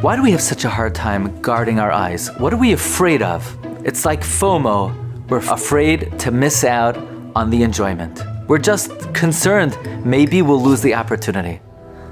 Why do we have such a hard time guarding our eyes? What are we afraid of? It's like FOMO. We're afraid to miss out on the enjoyment. We're just concerned maybe we'll lose the opportunity.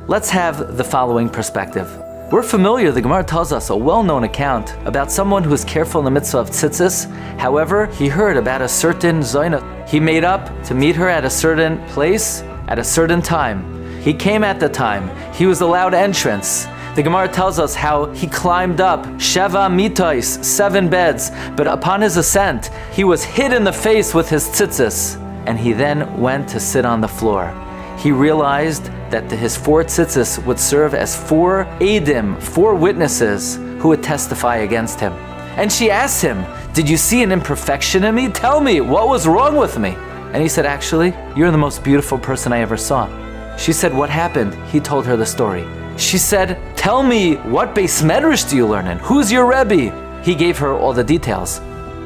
Let's have the following perspective. We're familiar, the Gemara tells us a well-known account about someone who is careful in the mitzvah of tzitzis. However, he heard about a certain zoina. He made up to meet her at a certain place, at a certain time. He came at the time. He was allowed entrance. The Gemara tells us how he climbed up Sheva Mitais, 7 beds, but upon his ascent, he was hit in the face with his tzitzis, and he then went to sit on the floor. He realized that his 4 tzitzis would serve as 4 edim, 4 witnesses who would testify against him. And she asked him, "Did you see an imperfection in me? Tell me, what was wrong with me?" And he said, "Actually, you're the most beautiful person I ever saw." She said, "What happened?" He told her the story. She said, "Tell me, what Beis Medrash do you learn in? Who's your Rebbe?" He gave her all the details.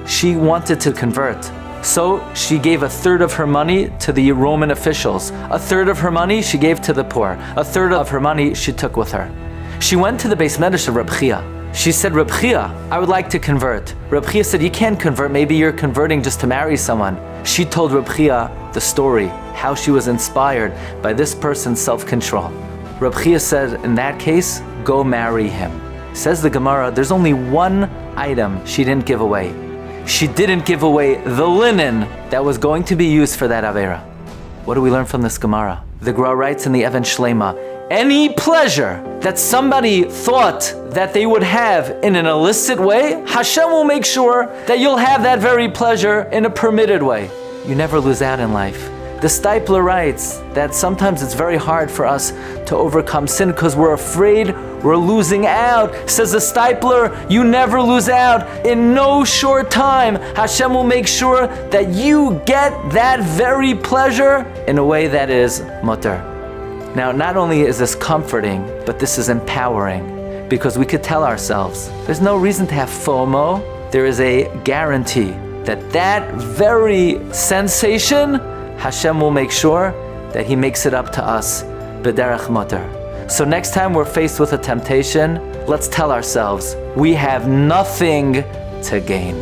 She wanted to convert. So she gave 1/3 of her money to the Roman officials. 1/3 of her money she gave to the poor. 1/3 of her money she took with her. She went to the Beis Medrash of Reb Chia. She said, "Reb Chia, I would like to convert." Reb Chia said, "You can't convert. Maybe you're converting just to marry someone." She told Reb Chia the story, how she was inspired by this person's self-control. Reb Chia said, "In that case, go marry him." Says the Gemara, there's only one item she didn't give away. She didn't give away the linen that was going to be used for that Avera. What do we learn from this Gemara? The Gemara writes in the Even Shlema, any pleasure that somebody thought that they would have in an illicit way, Hashem will make sure that you'll have that very pleasure in a permitted way. You never lose out in life. The Stipler writes that sometimes it's very hard for us to overcome sin because we're afraid we're losing out. Says the Stipler, you never lose out. In no short time, Hashem will make sure that you get that very pleasure in a way that is mutter. Now, not only is this comforting, but this is empowering because we could tell ourselves, there's no reason to have FOMO. There is a guarantee that that very sensation, Hashem will make sure that He makes it up to us b'derech mutter. So next time we're faced with a temptation, let's tell ourselves we have nothing to gain.